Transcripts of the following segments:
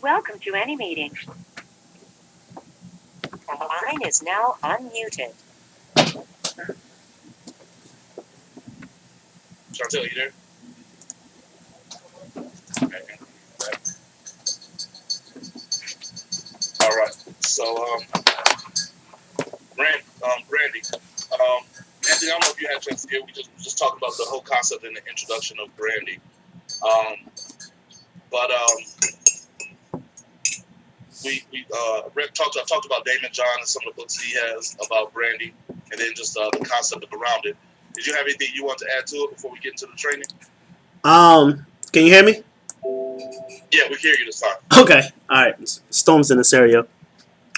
Welcome to any meeting. The line is now unmuted. Chantel, you there? Okay. All right. So, Brandy, Anthony, I don't know if you had a chance to hear. We just talked about the whole concept in the introduction of Brandy. I talked about Damon John and some of the books he has about Brandy, and then just the concept around it. Did you have anything you want to add to it before we get into the training? Can you hear me? Yeah, we hear you this time. Okay, all right. Storms in this area,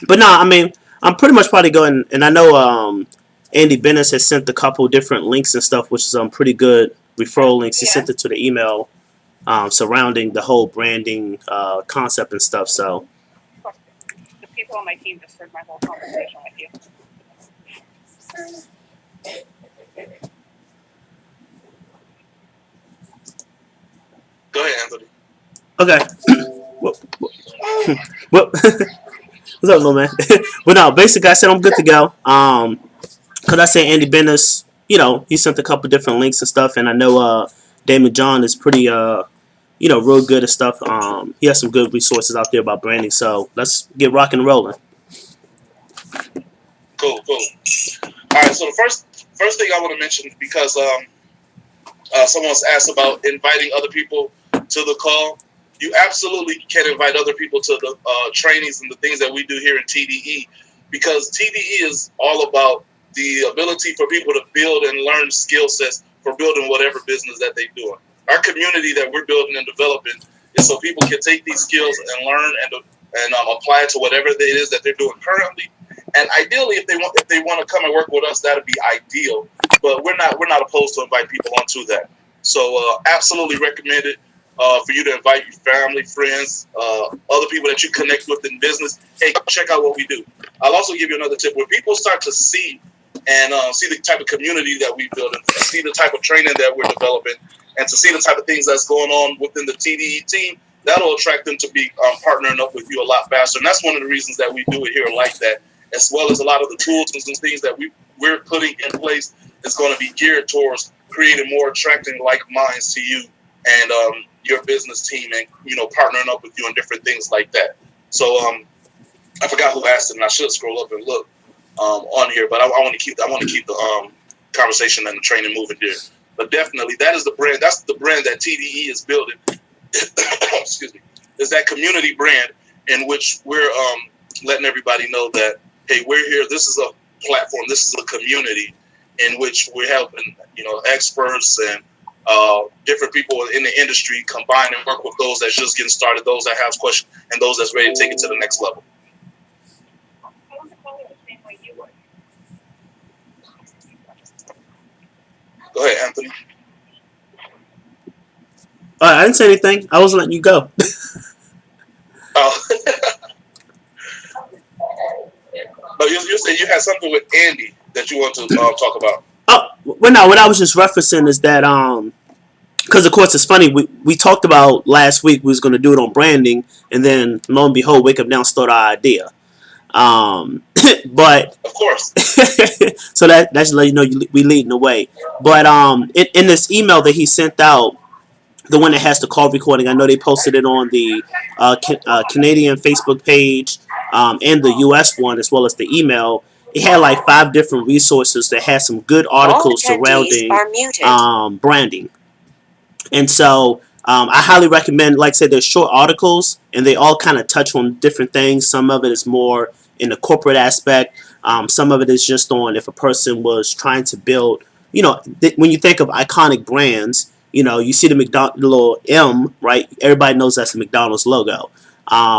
but no, I mean, I'm pretty much probably going, and I know Andy Bennis has sent a couple different links and stuff, which is pretty good referral links. He sent it to the email surrounding the whole branding concept and stuff. So the people on my team just heard my whole conversation with you. Go ahead, Anthony. okay. What's up, little man? But no, basically, I said I'm good to go. Cause I said Andy Bennis, he sent a couple different links and stuff, and I know Damon John is pretty real good at stuff. He has some good resources out there about branding. So let's get rocking and rolling. Cool. All right. So the first thing I want to mention, because someone's asked about inviting other people to the call. You absolutely can invite other people to the trainings and the things that we do here in TDE, because TDE is all about the ability for people to build and learn skill sets for building whatever business that they're doing. Our community that we're building and developing is so people can take these skills and learn and apply it to whatever it is that they're doing currently. And ideally, if they want to come and work with us, that'd be ideal. But we're not opposed to invite people onto that. So absolutely recommend it for you to invite your family, friends, other people that you connect with in business. Hey, check out what we do. I'll also give you another tip. When people start to see and see the type of community that we build and see the type of training that we're developing and to see the type of things that's going on within the TDE team, that'll attract them to be partnering up with you a lot faster. And that's one of the reasons that we do it here like that, as well as a lot of the tools and things that we're putting in place is going to be geared towards creating more attracting like minds to you and your business team, and partnering up with you on different things like that. So I forgot who asked it, and I should scroll up and look on here, but I want to keep the conversation and the training moving here. But definitely, that is the brand. That's the brand that TDE is building. Excuse me. Is that community brand in which we're letting everybody know that, hey, we're here. This is a platform. This is a community in which we're helping, experts and different people in the industry combine and work with those that's just getting started, those that have questions, and those that's ready to take it to the next level. Go ahead, Anthony. I didn't say anything. I was letting you go. Oh, you said you had something with Andy that you want to talk about. Oh, well, no. What I was just referencing is that because of course it's funny. We talked about last week we was going to do it on branding, and then lo and behold, Wake Up Now stole our idea. But of course, so that's let you know we leading the way. But in this email that he sent out, the one that has the call recording, I know they posted it on the Canadian Facebook page and the U.S. one, as well as the email. It had like 5 different resources that had some good articles surrounding branding. And so I highly recommend, like I said, they're short articles, and they all kind of touch on different things. Some of it is more in the corporate aspect. Some of it is just on if a person was trying to build, when you think of iconic brands, you see the little M, right? Everybody knows that's the McDonald's logo.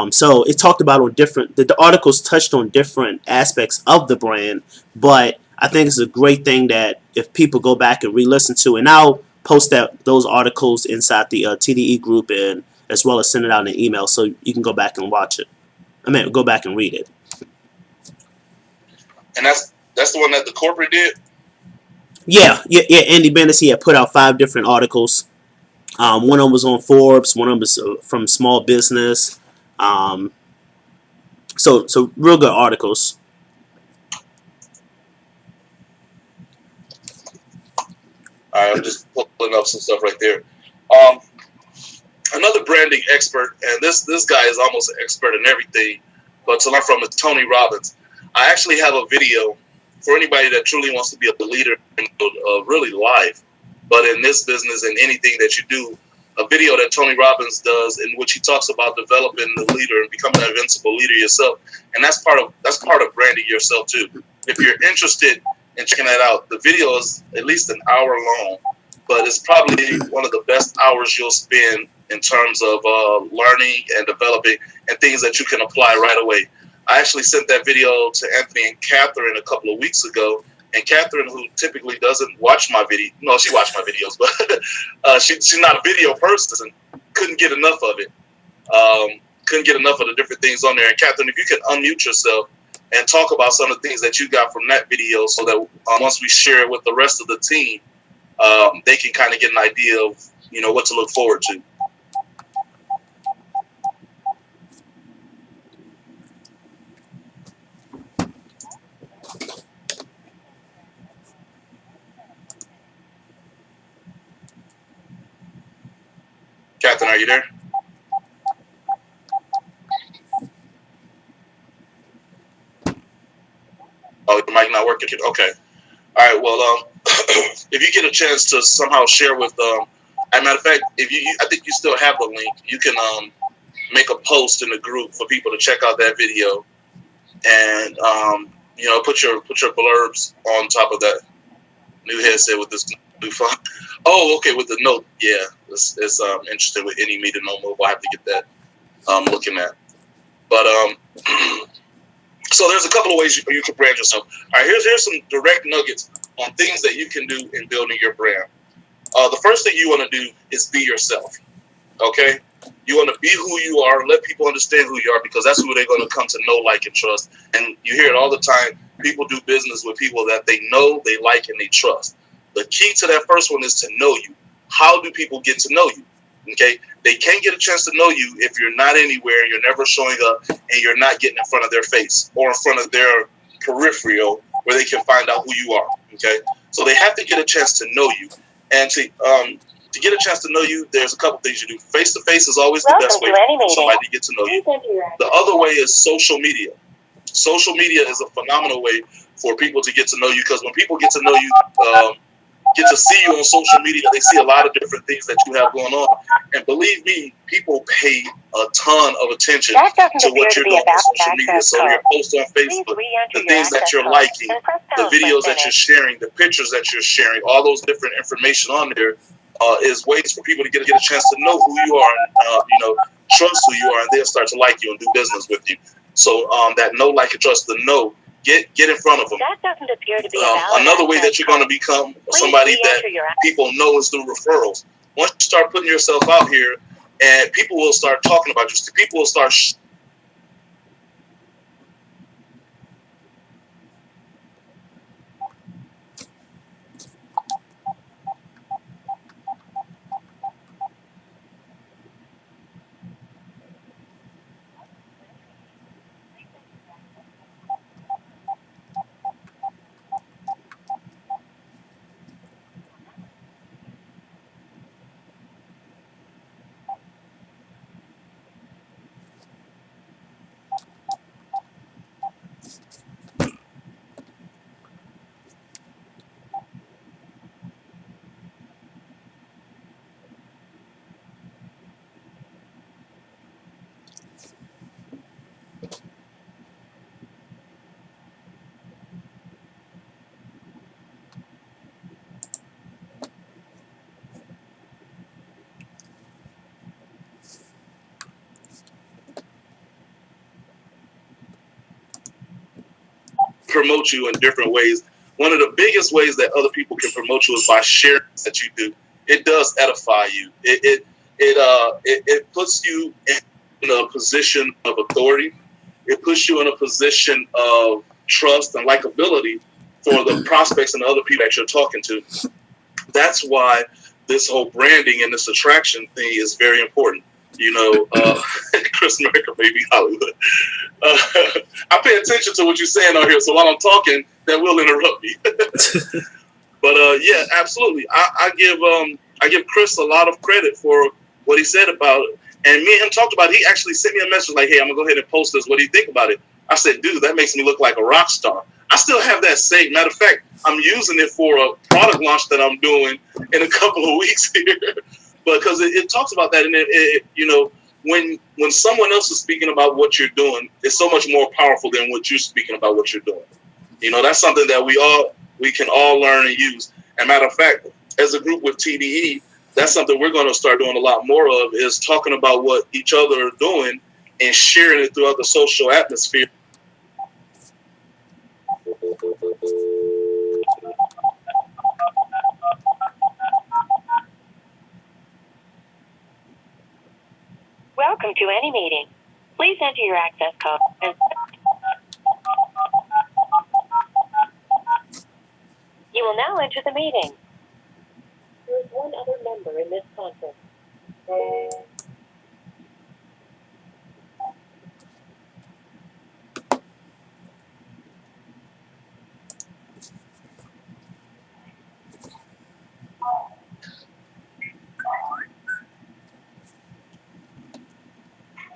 So it talked about on the articles touched on different aspects of the brand, but I think it's a great thing that if people go back and re-listen to, and I'll post those articles inside the TDE group, and as well as send it out in an email so you can go back and watch it. Go back and read it. And that's the one that the corporate did? Yeah. Andy Bennis, he had put out 5 different articles. One of them was on Forbes. One of them was from Small Business. So real good articles. All right, I'm just pulling up some stuff right there. Another branding expert, and this guy is almost an expert in everything, but to learn from is Tony Robbins. I actually have a video for anybody that truly wants to be a leader, really live, but in this business and anything that you do, a video that Tony Robbins does in which he talks about developing the leader and becoming an invincible leader yourself, and that's part of branding yourself too. If you're interested in checking that out, the video is at least an hour long, but it's probably one of the best hours you'll spend in terms of learning and developing and things that you can apply right away. I actually sent that video to Anthony and Catherine a couple of weeks ago, and Catherine, who typically doesn't watch my video, no, she watched my videos, but she's not a video person, couldn't get enough of it. Couldn't get enough of the different things on there. And Catherine, if you can unmute yourself and talk about some of the things that you got from that video so that once we share it with the rest of the team, they can kind of get an idea of, what to look forward to. Catherine, are you there? Oh, your mic not working. Okay. All right. Well, if you get a chance to somehow share with, as a matter of fact, I think you still have the link. You can make a post in the group for people to check out that video, and put your blurbs on top of that new headset with this new phone. Oh, okay, with the note. Yeah, it's interesting with any meter no mobile. I have to get that looking at. But so there's a couple of ways you can brand yourself. All right, here's some direct nuggets on things that you can do in building your brand. The first thing you want to do is be yourself. Okay, you want to be who you are. Let people understand who you are, because that's who they're going to come to know, like, and trust. And you hear it all the time. People do business with people that they know, they like, and they trust. The key to that first one is to know you. How do people get to know you? Okay, they can't get a chance to know you if you're not anywhere, you're never showing up, and you're not getting in front of their face or in front of their peripheral where they can find out who you are. Okay, so they have to get a chance to know you, and to get a chance to know you, there's a couple things you do. Face to face is always the best way for somebody to get to know you. The other way is social media. Social media is a phenomenal way for people to get to know you, because when people get to know you, get to see you on social media, they see a lot of different things that you have going on. And believe me, people pay a ton of attention to what you're doing on social media. So your posts on Facebook, the things that you're liking, the videos that you're sharing, the pictures that you're sharing, all those different information on there is ways for people to get a chance to know who you are, and trust who you are, and they'll start to like you and do business with you. So that know, like, and trust, the know. Get in front of them. That doesn't appear to be another way that you're going to become somebody that people know is through referrals. Once you start putting yourself out here, and people will start talking about you, people will start promote you in different ways. One of the biggest ways that other people can promote you is by sharing that you do. It does edify you. It puts you in a position of authority. It puts you in a position of trust and likability for the prospects and the other people that you're talking to. That's why this whole branding and this attraction thing is very important. Chris America, baby, Hollywood. I pay attention to what you're saying on here, so while I'm talking, that will interrupt me. But yeah, absolutely. I give Chris a lot of credit for what he said about it. And me and him talked about it. He actually sent me a message like, hey, I'm going to go ahead and post this. What do you think about it? I said, dude, that makes me look like a rock star. I still have that same. Matter of fact, I'm using it for a product launch that I'm doing in a couple of weeks here. Because it talks about that. And when someone else is speaking about what you're doing, it's so much more powerful than what you're speaking about what you're doing. That's something that we can all learn and use. And matter of fact, as a group with TDE, that's something we're going to start doing a lot more of, is talking about what each other are doing and sharing it throughout the social atmosphere. Welcome to any meeting. Please enter your access code. You will now enter the meeting. There is one other member in this conference.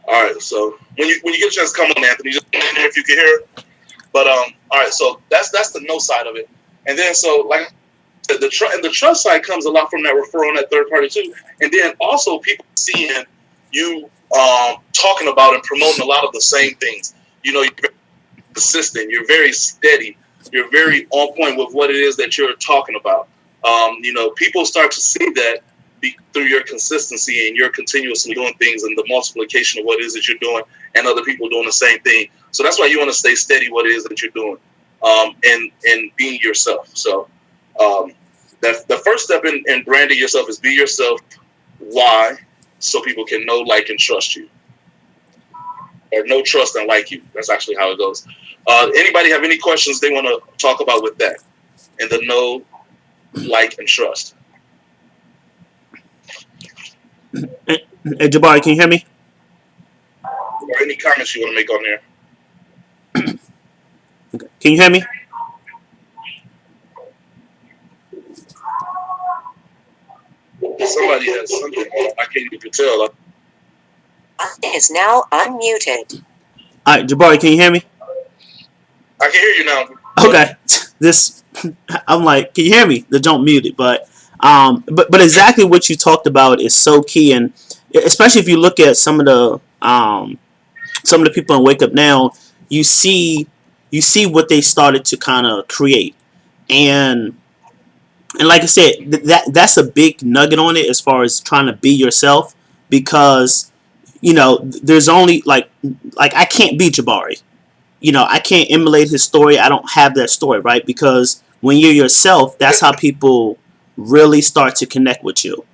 All right, so when you get a chance to come on, Anthony, just in there if you can hear it. But all right, so that's the no side of it, and then so like the trust side comes a lot from that referral and that third party too, and then also people seeing you talking about and promoting a lot of the same things. You're very consistent, you're very steady, you're very on point with what it is that you're talking about. People start to see that through your consistency and your continuously doing things and the multiplication of what it is that you're doing and other people doing the same thing. So that's why you want to stay steady what it is that you're doing and being yourself. So the first step in branding yourself is be yourself. Why? So people can know, like, and trust you. Or know, trust, and like you. That's actually how it goes. Anybody have any questions they want to talk about with that? And the know, like, and trust. Hey, Jabari, can you hear me? Or any comments you want to make on there? Okay. Can you hear me? Somebody has something. I can't even tell. Is now unmuted. All right, Jabari, can you hear me? I can hear you now. Okay. I'm like, can you hear me? The don't mute it, but exactly what you talked about is so key, and especially if you look at some of the people in Wake Up Now, you see what they started to kind of create, and like I said, that's a big nugget on it as far as trying to be yourself, because there's only like I can't be Jabari. I can't emulate his story. I don't have that story, right? Because when you're yourself, that's how people really start to connect with you.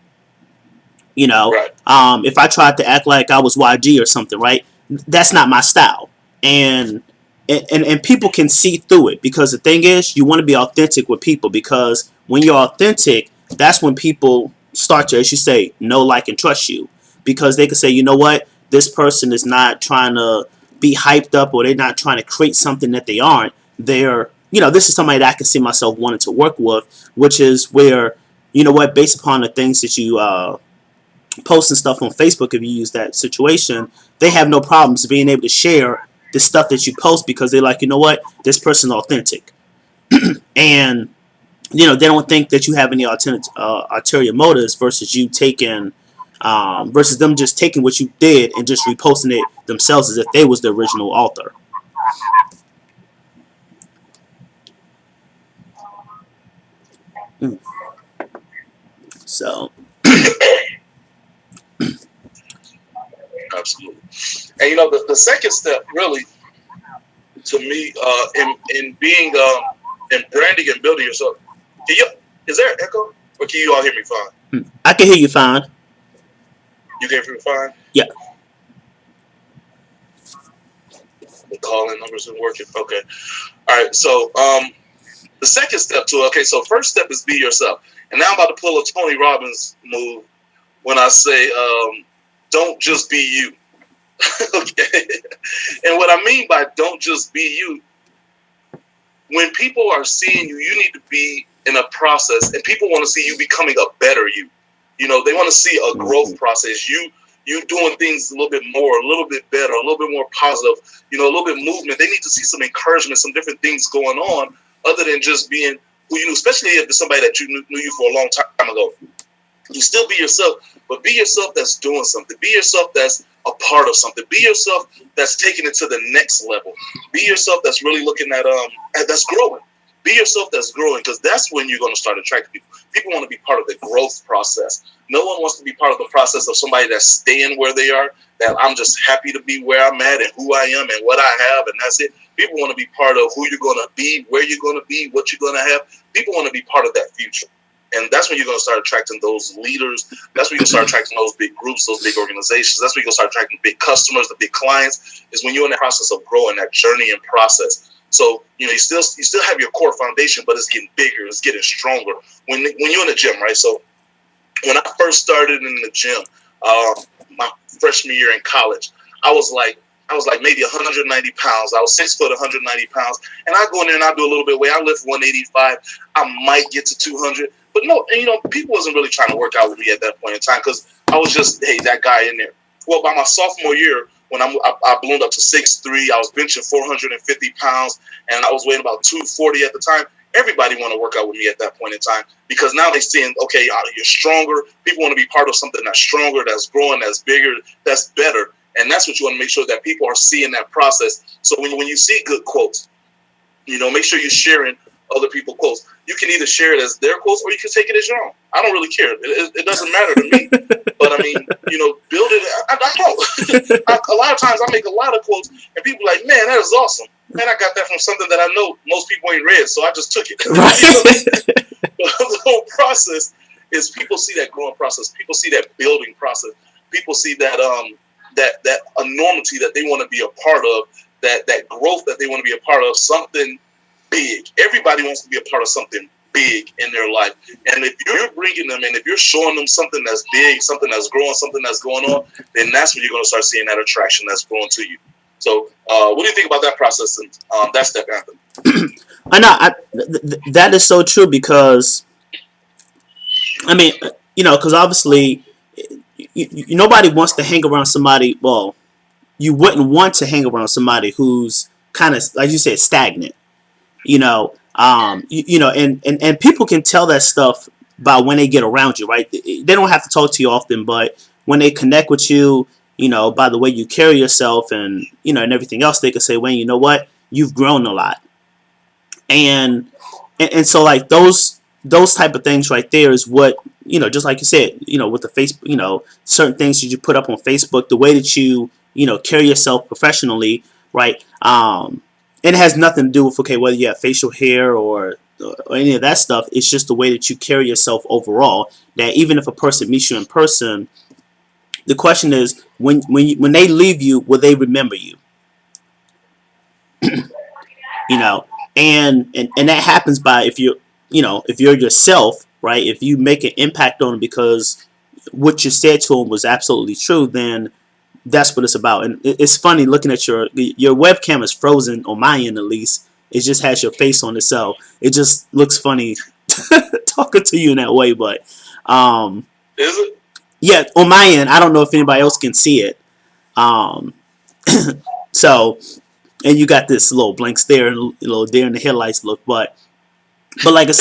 Right. If I tried to act like I was YG or something, right? That's not my style. And people can see through it, because the thing is, you want to be authentic with people, because when you're authentic, that's when people start to, as you say, know, like, and trust you, because they can say, you know what, this person is not trying to be hyped up, or they're not trying to create something that they aren't. They're, this is somebody that I can see myself wanting to work with, which is where, based upon the things that you post and stuff on Facebook, if you use that situation, they have no problems being able to share the stuff that you post, because they're like, you know what, this person's authentic. And, they don't think that you have any ulterior motives versus you taking, versus them just taking what you did and just reposting it themselves as if they was the original author. So. Absolutely. And the second step, really, to me, in being in branding and building yourself, is there an echo, or can you all hear me fine? I can hear you fine. You can hear me fine? Yeah. The calling numbers are working. Okay. All right. So the second step so first step is be yourself. And now I'm about to pull a Tony Robbins move when I say don't just be you. Okay. And what I mean by don't just be you, when people are seeing you, you need to be in a process, and people want to see you becoming a better you. You know, they want to see a growth process. You doing things a little bit more, a little bit better, a little bit more positive, you know, a little bit movement. They need to see some encouragement, some different things going on other than just being who you knew, especially if it's somebody that you knew you for a long time ago. You still be yourself, but be yourself that's doing something. Be yourself that's a part of something. Be yourself that's taking it to the next level. Be yourself that's really looking at that's growing. Be yourself that's growing, because that's when you're going to start attracting people. People want to be part of the growth process. No one wants to be part of the process of somebody that's staying where they are, that I'm just happy to be where I'm at and who I am and what I have, and that's it. People want to be part of who you're going to be, where you're going to be, what you're going to have. People want to be part of that future. And that's when you're going to start attracting those leaders. That's when you start attracting those big groups, those big organizations. That's when you're going to start attracting big customers, the big clients, is when you're in the process of growing, that journey and process. So, you know, you still have your core foundation, but it's getting bigger, it's getting stronger. When you're in the gym, right? So when I first started in the gym, my freshman year in college, I was like maybe 190 pounds. I was 6 foot, 190 pounds. And I go in there and I do a little bit of weight. I lift 185. I might get to 200. But no, and, you know, people wasn't really trying to work out with me at that point in time, because I was just, hey, that guy in there. Well, by my sophomore year, when I ballooned up to 6'3", I was benching 450 pounds, and I was weighing about 240 at the time. Everybody want to work out with me at that point in time, because now they're seeing, okay, you're stronger. People want to be part of something that's stronger, that's growing, that's bigger, that's better. And that's what you want to make sure that people are seeing that process. So when you see good quotes, you know, make sure you're sharing other people's quotes. You can either share it as their quotes or you can take it as your own. I don't really care. It doesn't matter to me. But I mean, you know, build it. I don't. A lot of times I make a lot of quotes and people are like, man, that is awesome. Man, I got that from something that I know most people ain't read, so I just took it. Right. The whole process is people see that growing process. People see that building process. People see that that enormity that they want to be a part of, that growth that they want to be a part of, something big. Everybody wants to be a part of something big in their life. And if you're bringing them in, if you're showing them something that's big, something that's growing, something that's going on, then that's when you're going to start seeing that attraction that's growing to you. So what do you think about that process and that step, Anthony? I know that is so true, because, I mean, you know, because obviously nobody wants to hang around somebody. Well, you wouldn't want to hang around somebody who's kind of, like you said, stagnant. You know, you know, and people can tell that stuff by when they get around you, right? They don't have to talk to you often, but when they connect with you, you know, by the way you carry yourself and, you know, and everything else, they can say, Wayne, you know what? You've grown a lot. And so like those type of things right there is what, you know, just like you said, you know, with the Facebook, you know, certain things that you put up on Facebook, the way that you know, carry yourself professionally, right? It has nothing to do with, okay, whether you have facial hair or any of that stuff. It's just the way that you carry yourself overall, that even if a person meets you in person, the question is, when they leave you, will they remember you? You know, and that happens by, if you're yourself, right? If you make an impact on them because what you said to them was absolutely true, then that's what it's about. And it's funny looking at your webcam is frozen on my end, at least. It just has your face on it, so it just looks funny talking to you in that way. But is it? Yeah, on my end, I don't know if anybody else can see it. So, and you got this little blank stare and little deer in the headlights look, but like I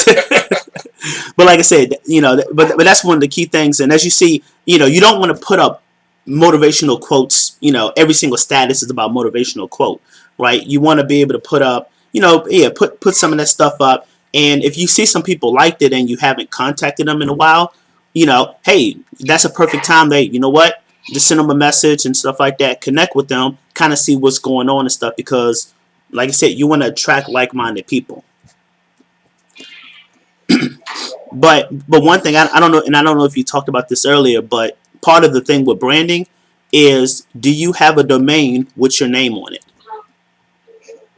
said, you know, but that's one of the key things. And as you see, you know, you don't want to put up motivational quotes. You know, every single status is about motivational quote, right? You want to be able to put up, you know, put some of that stuff up. And if you see some people liked it and you haven't contacted them in a while, you know, hey, that's a perfect time. You know what? Just send them a message and stuff like that. Connect with them, kind of see what's going on and stuff, because, like I said, you want to attract like-minded people. But one thing I don't know, and I don't know if you talked about this earlier, but part of the thing with branding is, do you have a domain with your name on it?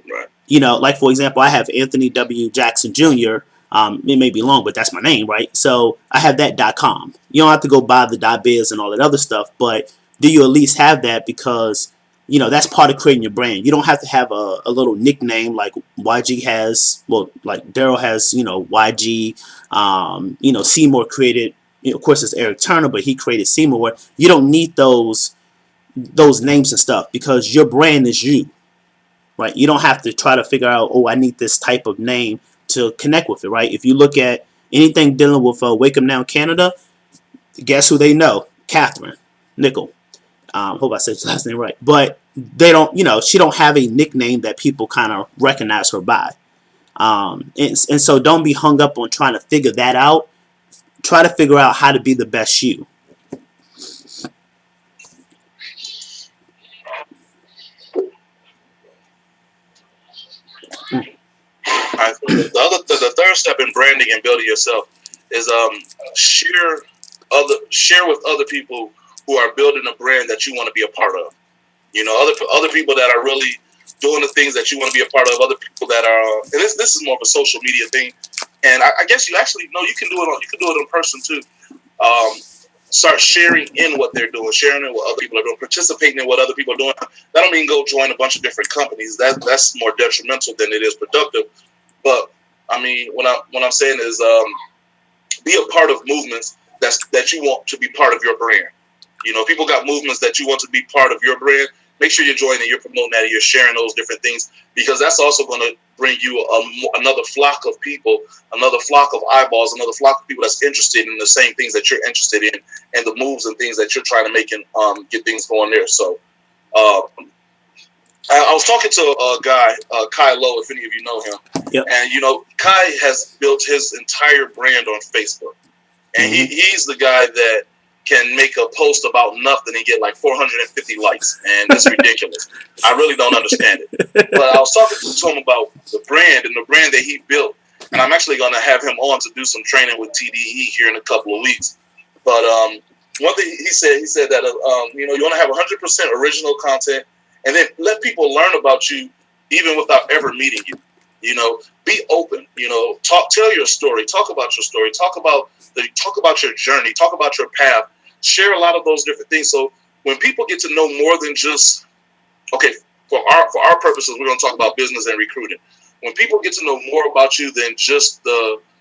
Right. You know, like for example, I have Anthony W. Jackson Jr. It may be long, but that's my name, right? So I have that .com. You don't have to go buy the .biz and all that other stuff. But do you at least have that? Because that's part of creating your brand. You don't have to have a little nickname like YG has. Well, like Daryl has. YG. Seymour created. Of course, it's Eric Turner, but he created Seymour. You don't need those names and stuff because your brand is you, right? You don't have to try to figure out, oh, I need this type of name to connect with it, right? If you look at anything dealing with Wake Up Now Canada, guess who they know? Catherine Nickel. Hope I said your last name right. But they don't, she don't have a nickname that people kind of recognize her by. And so don't be hung up on trying to figure that out. Try to figure out how to be the best you. The third step in branding and building yourself is share with other people who are building a brand that you want to be a part of. Other people that are really doing the things that you want to be a part of. Other people that are, and this is more of a social media thing. And I guess you actually know you can do it in person too. Start sharing in what they're doing, sharing in what other people are doing, participating in what other people are doing. That don't mean go join a bunch of different companies. That's more detrimental than it is productive. But I mean, what I'm saying is, be a part of movements that you want to be part of your brand. People got movements that you want to be part of your brand. Make sure you're joining, you're promoting that, and you're sharing those different things, because that's also going to bring you another flock of people, another flock of eyeballs, another flock of people that's interested in the same things that you're interested in, and the moves and things that you're trying to make and get things going there. So I was talking to a guy, Kai Lowe, if any of you know him. Yep. And, Kai has built his entire brand on Facebook. And he's the guy that can make a post about nothing and get like 450 likes. And it's ridiculous. I really don't understand it. But I was talking to him about the brand and the brand that he built. And I'm actually going to have him on to do some training with TDE here in a couple of weeks. But one thing he said that, you want to have 100% original content, and then let people learn about you even without ever meeting you. Be open. Tell your story. Talk about your story. Talk about your journey. Talk about your path. Share a lot of those different things. So when people get to know more than just, for our purposes, we're going to talk about business and recruiting. When people get to know more about you than just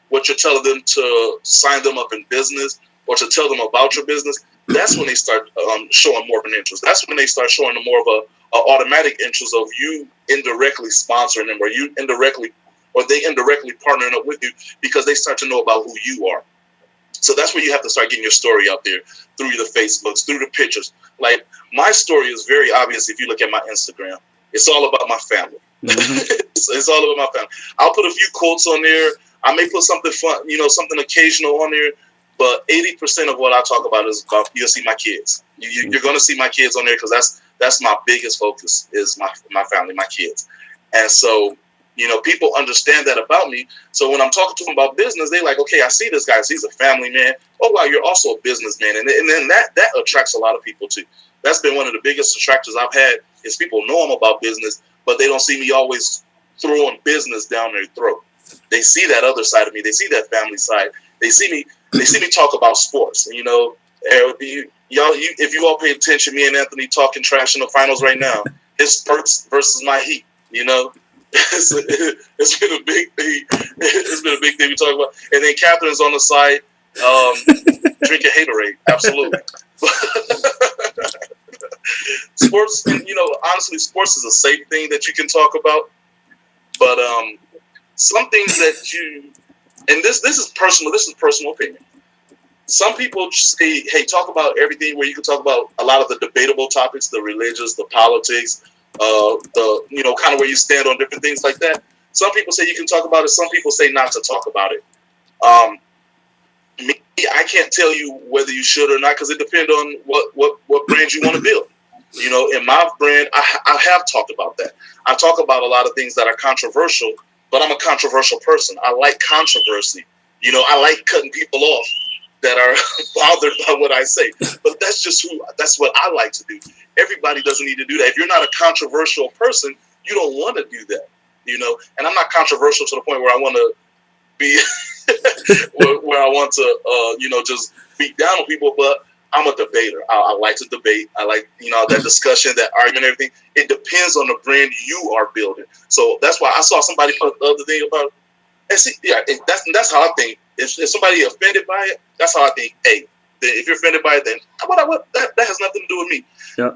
what you're telling them to sign them up in business or to tell them about your business, that's when they start showing more of an interest. That's when they start showing more of a automatic interest of you indirectly sponsoring them, or they indirectly partnering up with you because they start to know about who you are. So that's where you have to start getting your story out there through the Facebooks, through the pictures. Like, my story is very obvious if you look at my Instagram. It's all about my family. It's all about my family. I'll put a few quotes on there. I may put something fun, something occasional on there. But 80% of what I talk about is about, you'll see my kids. You're going to see my kids on there because that's my biggest focus is my family, my kids. And so, people understand that about me. So when I'm talking to them about business, they like, okay, I see this guy. He's a family man. Oh, wow, you're also a businessman. And then that attracts a lot of people too. That's been one of the biggest attractors I've had is people know I'm about business, but they don't see me always throwing business down their throat. They see that other side of me. They see that family side. They see me talk about sports. And, if you all pay attention, me and Anthony talking trash in the finals right now. It's Spurs versus my Heat. It's been a big thing. It's been a big thing we talk about. And then Catherine's on the side, drinking Haterade. Absolutely. Sports, honestly, sports is a safe thing that you can talk about. But some things that and this is personal. This is personal opinion. Some people say, "Hey, talk about everything." Where you can talk about a lot of the debatable topics, the religious, the politics, the kind of where you stand on different things like that. Some people say you can talk about it. Some people say not to talk about it. Me, I can't tell you whether you should or not because it depends on what brand you want to build. In my brand, I have talked about that. I talk about a lot of things that are controversial, but I'm a controversial person. I like controversy. I like cutting people off that are bothered by what I say. But that's what I like to do. Everybody doesn't need to do that. If you're not a controversial person, you don't want to do that. And I'm not controversial to the point where I want to be where I want to just beat down on people, but I'm a debater. I like to debate. I like, that discussion, that argument, everything. It depends on the brand you are building. So that's why I saw somebody put the other thing about, and see, that's how I think. If somebody offended by it, that's how I think. Hey, if you're offended by it, then that has nothing to do with me. Yeah.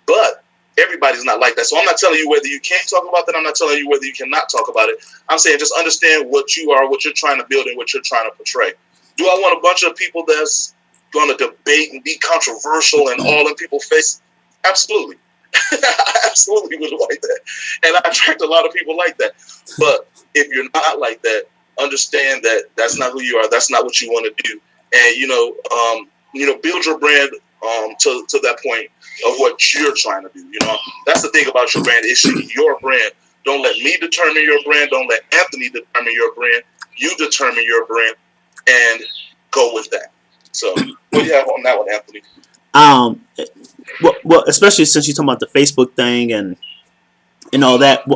But everybody's not like that. So I'm not telling you whether you can talk about that. I'm not telling you whether you cannot talk about it. I'm saying just understand what you are, what you're trying to build, and what you're trying to portray. Do I want a bunch of people that's going to debate and be controversial and all in people's face? Absolutely. I absolutely would like that. And I attract a lot of people like that. But if you're not like that, understand that that's not who you are. That's not what you want to do. And, build your brand to that point of what you're trying to do. That's the thing about your brand. It's your brand. Don't let me determine your brand. Don't let Anthony determine your brand. You determine your brand and go with that. So, what do you have on that one, Anthony? Well, especially since you're talking about the Facebook thing and all that.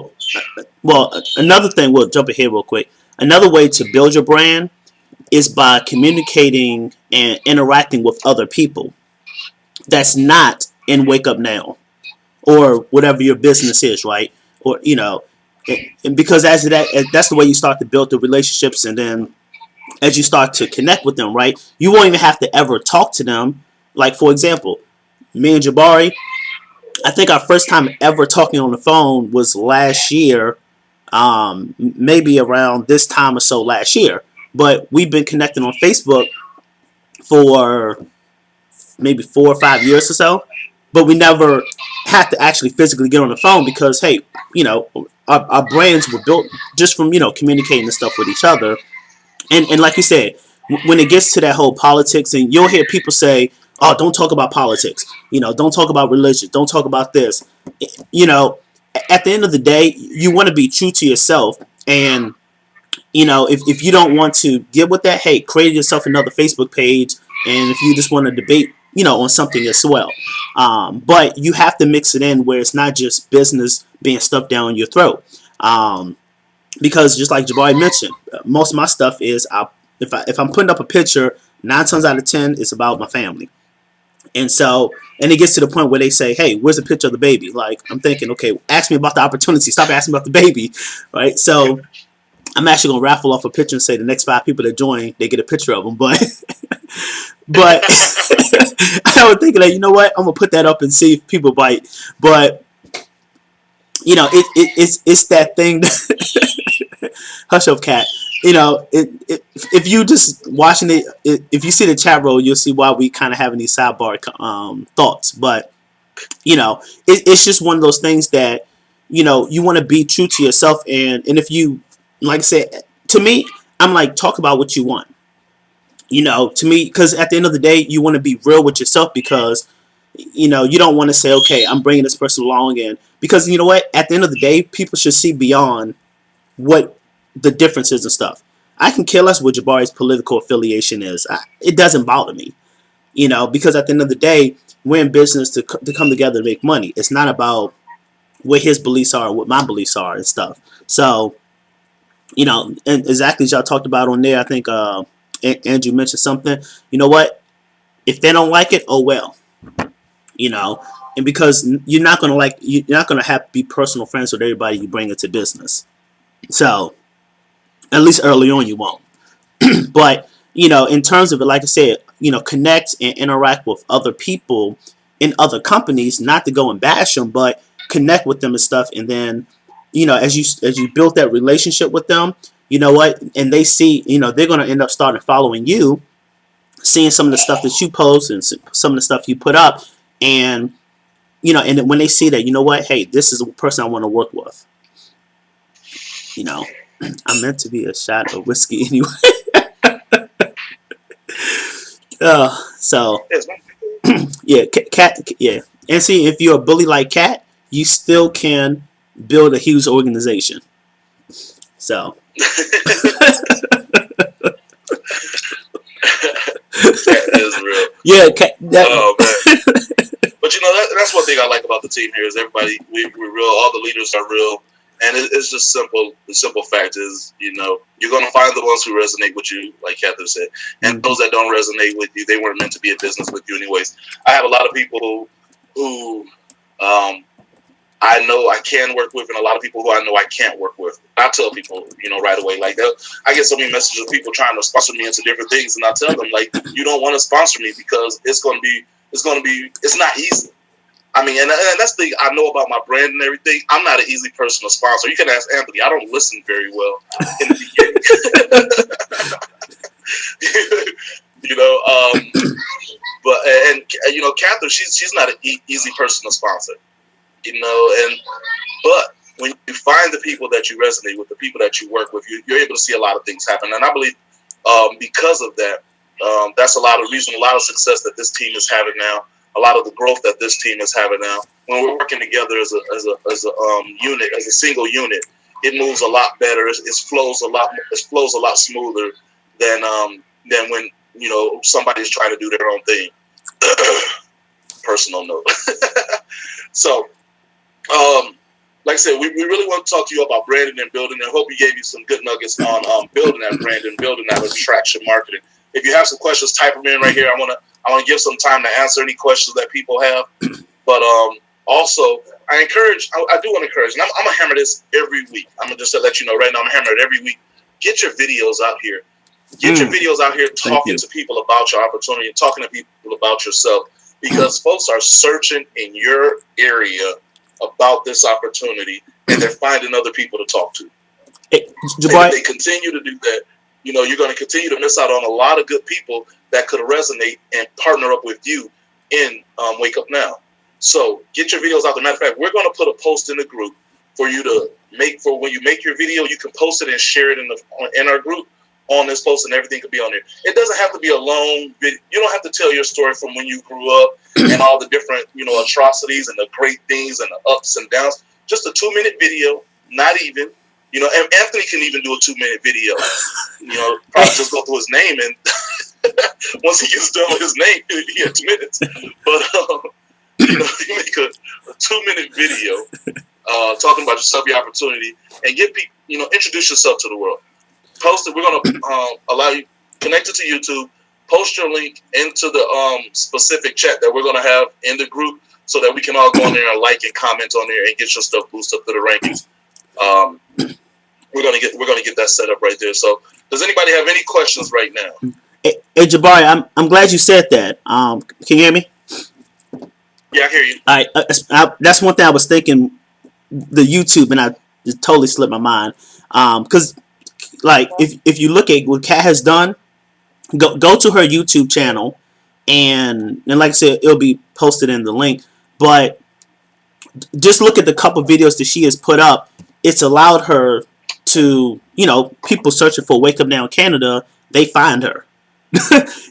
Well, another thing, we'll jump ahead real quick. Another way to build your brand is by communicating and interacting with other people that's not in Wake Up Now or whatever your business is, right? Or, and because that's the way you start to build the relationships, and then as you start to connect with them, right, you won't even have to ever talk to them. Like, for example, me and Jabari, I think our first time ever talking on the phone was last year, maybe around this time or so last year. But we've been connecting on Facebook for maybe 4 or 5 years or so. But we never had to actually physically get on the phone because, hey, our brains were built just from, communicating and stuff with each other. And like you said, when it gets to that whole politics, and you'll hear people say, oh, don't talk about politics. Don't talk about religion. Don't talk about this. At the end of the day, you want to be true to yourself. And, if you don't want to get with that, hey, create yourself another Facebook page. And if you just want to debate, on something as well. But you have to mix it in where it's not just business being stuffed down your throat. Because just like Jabari mentioned, most of my stuff is, if I'm putting up a picture, 9 times out of 10, it's about my family. And it gets to the point where they say, hey, where's the picture of the baby? Like, I'm thinking, okay, ask me about the opportunity. Stop asking about the baby, right? So I'm actually going to raffle off a picture and say the next 5 people that join, they get a picture of them. But I was thinking that, you know what, I'm going to put that up and see if people bite. But, it's that thing that hush up, cat. If you just watching it, if you see the chat roll, you'll see why we kind of having these sidebar thoughts. But it's just one of those things that you want to be true to yourself, and if you, like I said, to me, I'm like, talk about what you want. To me, because at the end of the day, you want to be real with yourself, because you don't want to say, okay, I'm bringing this person along, and because you know what, at the end of the day, people should see beyond what the differences and stuff. I can care less what Jabari's political affiliation is. It doesn't bother me, because at the end of the day, we're in business to come together to make money. It's not about what his beliefs are, what my beliefs are, and stuff. So, and exactly as y'all talked about on there, I think Andrew mentioned something. You know what? If they don't like it, oh well. And because you're not gonna have to be personal friends with everybody you bring into business. So, at least early on, you won't. But in terms of it, like I said, connect and interact with other people in other companies, not to go and bash them, but connect with them and stuff. And then, as you build that relationship with them, you know what, and they see, they're gonna end up starting following you, seeing some of the stuff that you post and some of the stuff you put up, and and when they see that, you know what, hey, this is a person I want to work with. I'm meant to be a shot of whiskey anyway. So yeah, cat, yeah. And see, if you're a bully like Cat, you still can build a huge organization. So. Cat is real. Yeah, Cat. Oh man. But that's one thing I like about the team here is everybody, we're real. All the leaders are real. And it's just simple. The simple fact is, you know, you're going to find the ones who resonate with you, like Catherine said, and those that don't resonate with you, they weren't meant to be in business with you anyways. I have a lot of people who I know I can work with, and a lot of people who I know I can't work with. I tell people, you know, right away, like I get so many messages of people trying to sponsor me into different things, and I tell them, like, you don't want to sponsor me because it's not easy. I mean, and that's the thing I know about my brand and everything. I'm not an easy person to sponsor. You can ask Anthony. I don't listen very well in the beginning. You know, but you know, Catherine, she's not an easy person to sponsor. You know, but when you find the people that you resonate with, the people that you work with, you're able to see a lot of things happen. And I believe because of that, that's a lot of success that this team is having now. A lot of the growth that this team is having now. When we're working together as a unit, as a single unit, it moves a lot better. It flows a lot smoother than when, you know, somebody's trying to do their own thing. Personal note. So, like I said, we really want to talk to you about branding and building, and hope we gave you some good nuggets on building that brand and building that attraction marketing. If you have some questions, type them in right here. I want to give some time to answer any questions that people have. But also, I do want to encourage, and I'm going to hammer this every week. I'm going to just let you know right now, I'm going to hammer it every week. Get your videos out here. Get your videos out here talking to people about your opportunity and talking to people about yourself, because folks are searching in your area about this opportunity, and they're finding other people to talk to. And if they continue to do that, you know, you're going to continue to miss out on a lot of good people that could resonate and partner up with you in Wake Up Now. So get your videos out there. Matter of fact, we're going to put a post in the group for you to make. For when you make your video, you can post it and share it in our group on this post, and everything could be on there. It doesn't have to be a long video. You don't have to tell your story from when you grew up and all the different, you know, atrocities and the great things and the ups and downs. Just a 2-minute video, not even. You know, and Anthony can even do a 2-minute video. You know, probably just go through his name, and once he gets done with his name, he had 2 minutes. But you know, you make a 2-minute video talking about yourself, your opportunity, and give people, you know, introduce yourself to the world. Post it. We're gonna allow you connect it to YouTube. Post your link into the specific chat that we're gonna have in the group, so that we can all go on there and like and comment on there and get your stuff boosted up to the rankings. We're gonna get that set up right there. So, does anybody have any questions right now? Hey, Jabari, I'm glad you said that. Can you hear me? Yeah, I hear you. All right, that's one thing I was thinking. The YouTube, and I just totally slipped my mind. Because like if you look at what Kat has done, go to her YouTube channel, and like I said, it'll be posted in the link. But just look at the couple videos that she has put up. It's allowed her to, you know, people searching for Wake Up Now in Canada, they find her,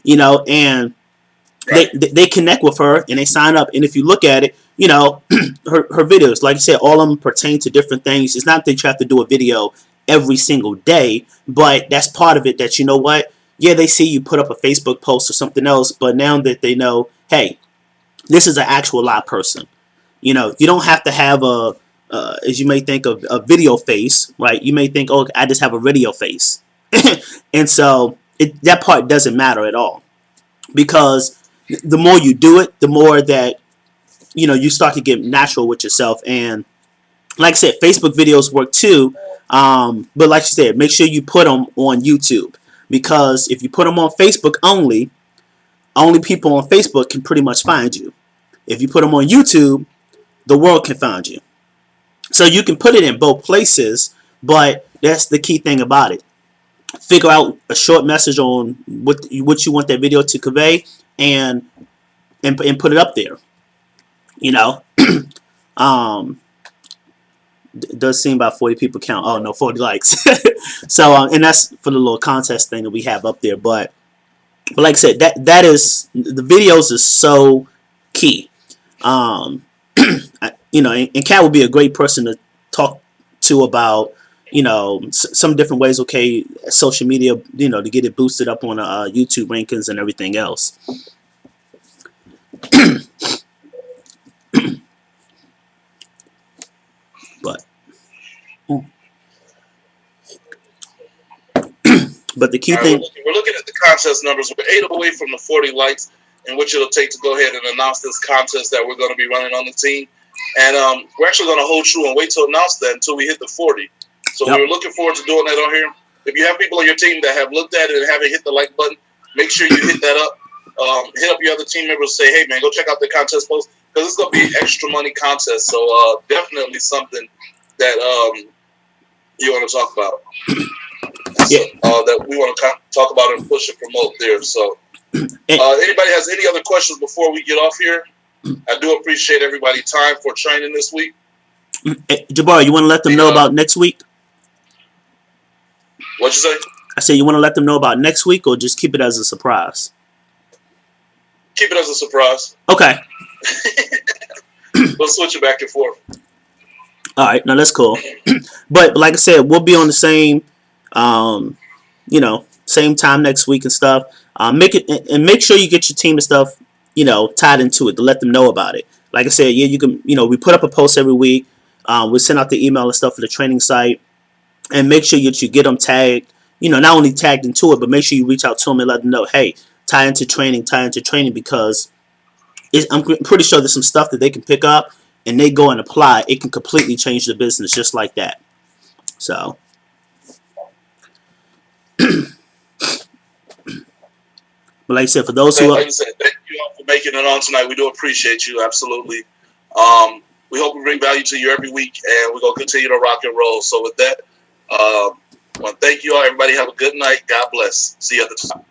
you know, and they connect with her and they sign up. And if you look at it, you know, her videos, like I said, all of them pertain to different things. It's not that you have to do a video every single day, but that's part of it, that, you know what, yeah, they see you put up a Facebook post or something else, but now that they know, hey, this is an actual live person. You know, you don't have to have as you may think of a video face, right? You may think, oh, I just have a radio face. And so that part doesn't matter at all, because the more you do it, the more that, you know, you start to get natural with yourself. And like I said, Facebook videos work too. But like you said, make sure you put them on YouTube, because if you put them on Facebook only people on Facebook can pretty much find you. If you put them on YouTube, the world can find you. So you can put it in both places, but that's the key thing about it. Figure out a short message on what you want that video to convey, and put it up there. You know, it does seem about 40 people count. Oh no, 40 likes. So and that's for the little contest thing that we have up there. But like I said, that is, the videos is so key. You know, and Kat would be a great person to talk to about, you know, some different ways, okay, social media, you know, to get it boosted up on YouTube rankings and everything else. But But the key All right, thing, we're looking at the contest numbers. We're 8 away from the 40 likes, in which it'll take to go ahead and announce this contest that we're going to be running on the team. And we're actually going to hold true and wait to announce that until we hit the 40. So Yep. we're looking forward to doing that on here. If you have people on your team that have looked at it and haven't hit the like button, make sure you hit that up. Hit up your other team members and say, hey, man, go check out the contest post, because it's going to be an extra money contest. So definitely something that you want to talk about. Yeah. That we want to talk about and push and promote there. So anybody has any other questions before we get off here? I do appreciate everybody's time for training this week. Jabari, you want to let them know about next week? What'd you say? I said you want to let them know about next week, or just keep it as a surprise? Keep it as a surprise. Okay. We'll switch it back and forth. All right. No, that's cool. But like I said, we'll be on the same, same time next week and stuff. Make sure you get your team and stuff, tied into it to let them know about it. Like I said, yeah, you can, we put up a post every week. We send out the email and stuff for the training site, and make sure that you get them tagged. Not only tagged into it, but make sure you reach out to them and let them know, hey, tie into training, because I'm pretty sure there's some stuff that they can pick up and they go and apply. It can completely change the business just like that. So. But like I said, for those who like I said, thank you all for making it on tonight. We do appreciate you, absolutely. We hope we bring value to you every week, and we're going to continue to rock and roll. So with that, I want to thank you all. Everybody have a good night. God bless. See you at the top.